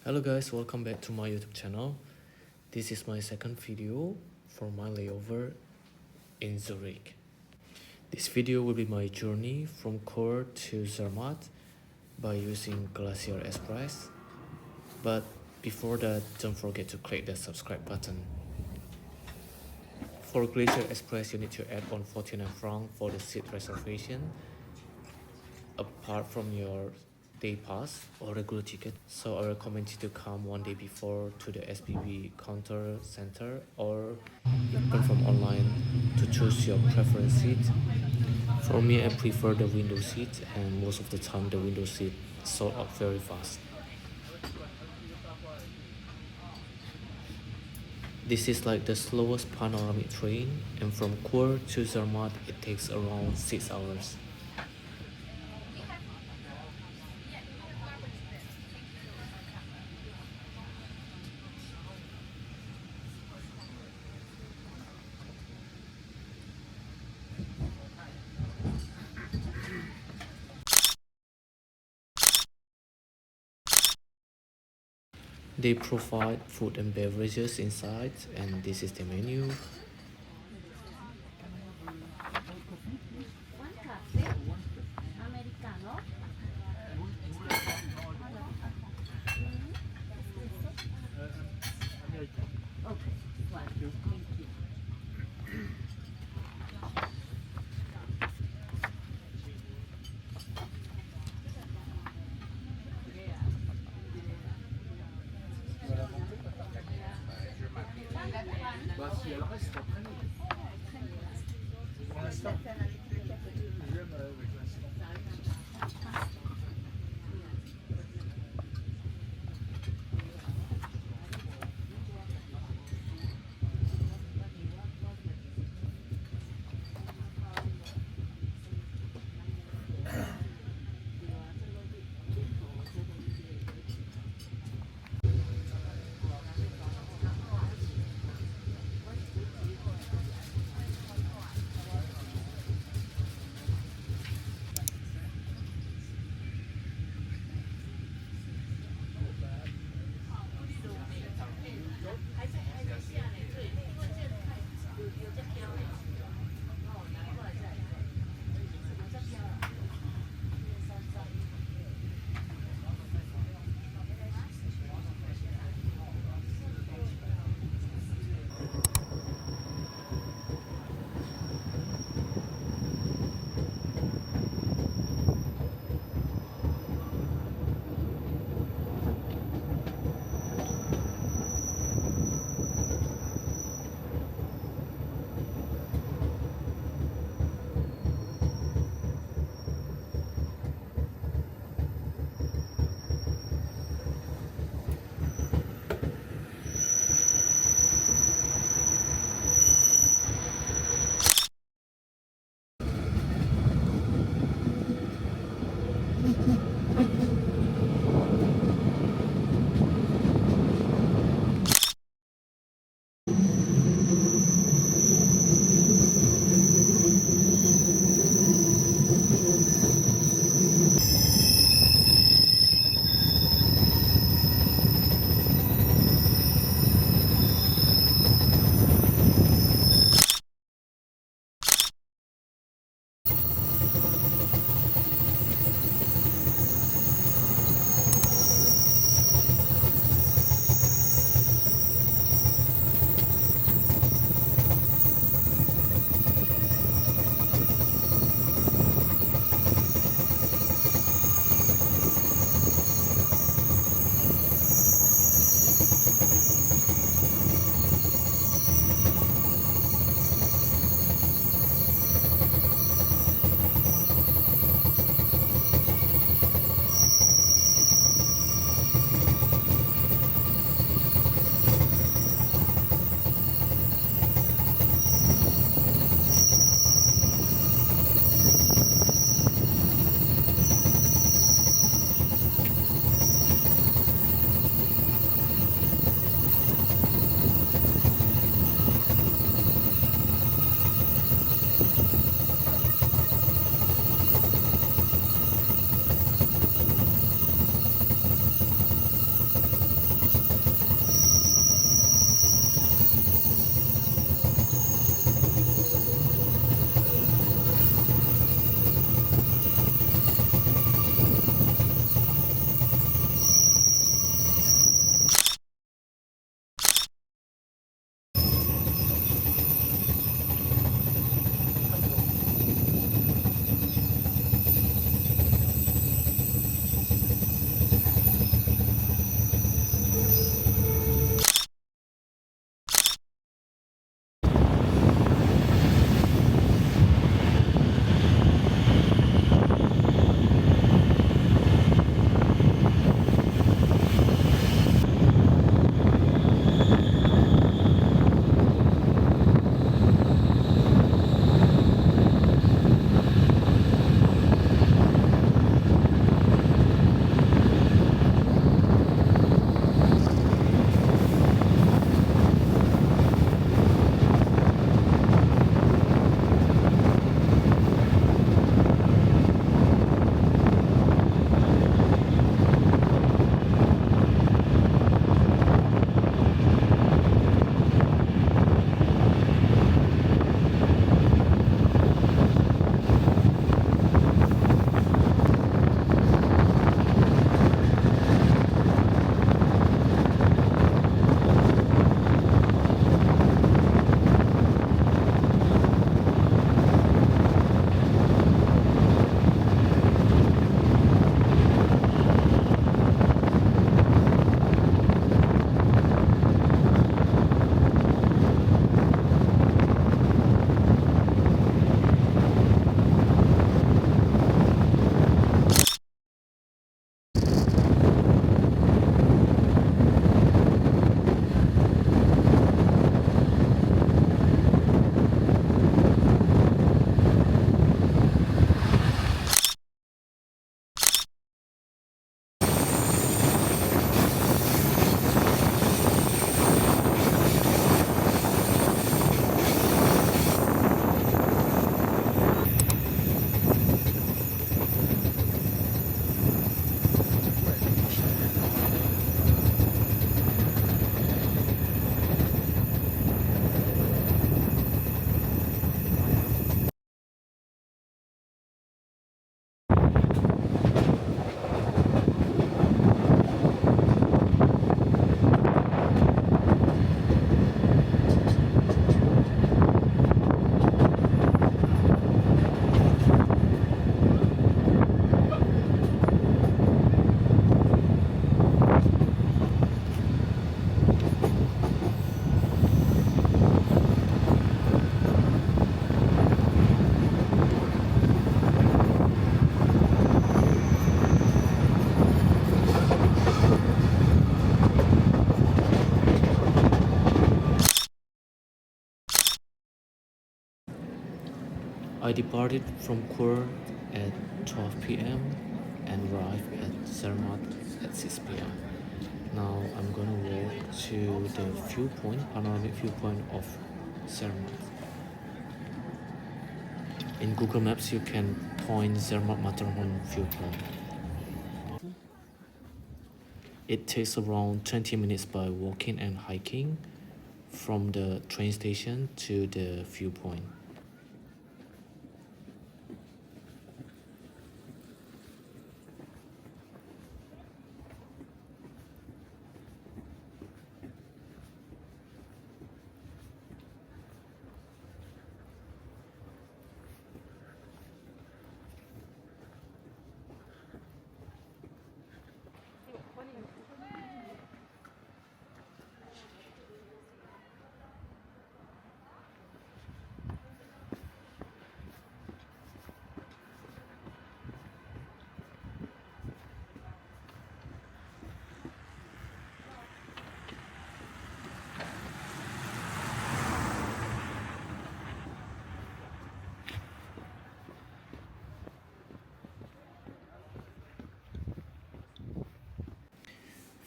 Hello guys, welcome back to my YouTube channel. This is my second video for my layover in Zurich. This video will be my journey from Chur to Zermatt by using Glacier Express. But before that, don't forget to click the subscribe button. For Glacier Express, you need to add on 49 francs for the seat reservation, apart from your day pass or regular ticket. So I recommend you to come one day before to the SBB counter center, or you can from online to choose your preference seat. For me, I prefer the window seat, and most of the time the window seat sold out very fast. This is like the slowest panoramic train, and from Chur to Zermatt it takes around 6 hours. They provide food and beverages inside, and this is the menu. Si elle reste après, pour l'instant, j'aime avec la I departed from Court at 12 p.m. and arrived at Zermatt at 6 p.m. Now I'm gonna walk to the viewpoint, panoramic viewpoint of Zermatt. In Google Maps, you can point Zermatt Matterhorn viewpoint. It takes around 20 minutes by walking and hiking from the train station to the viewpoint.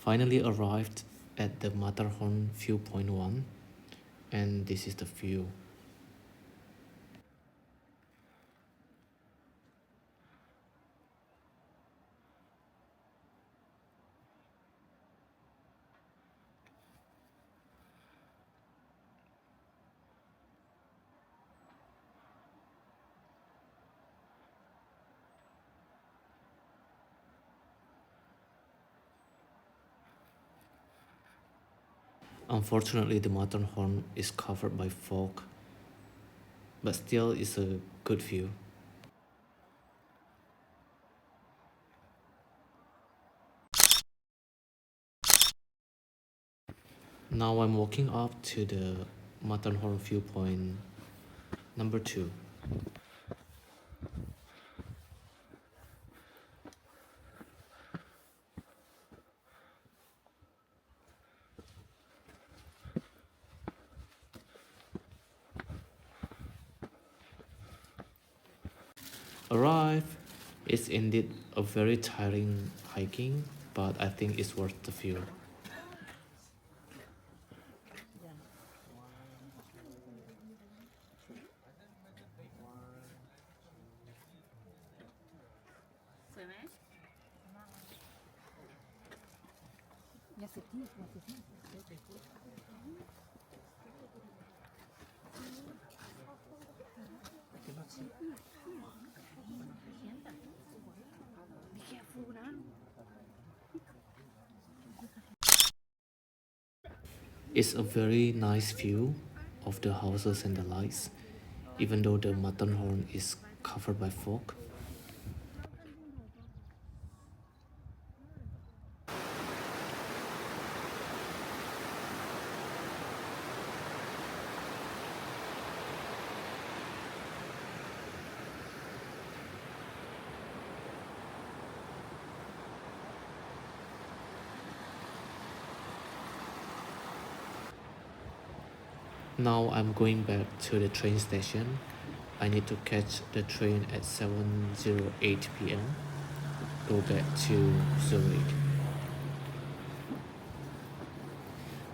Finally arrived at the Matterhorn viewpoint 1, and this is the view. Unfortunately, the Matterhorn is covered by fog, but still it's a good view. Now I'm walking up to the Matterhorn viewpoint number 2. Arrive! It's indeed a very tiring hiking, but I think it's worth the view. It's a very nice view of the houses and the lights, even though the Matterhorn is covered by fog. Now I'm going back to the train station. I need to catch the train at 7:08 p.m. Go back to Zurich.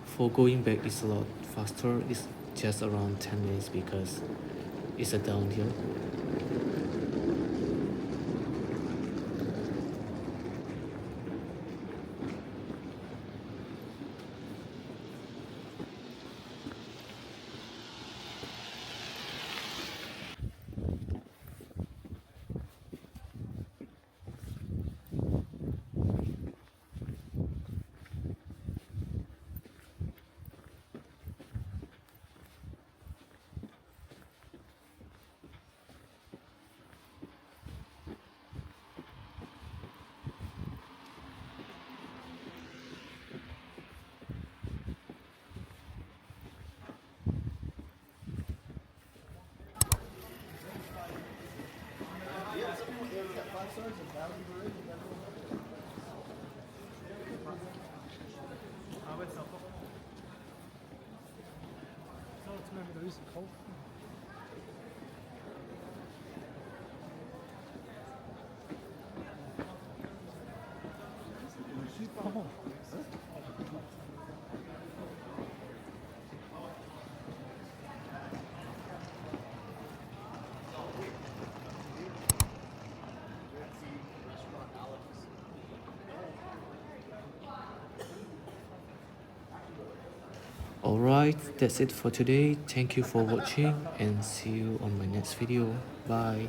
For going back it's a lot faster. It's just around 10 minutes because it's a downhill. Alright, that's it for today. Thank you for watching and see you on my next video. Bye.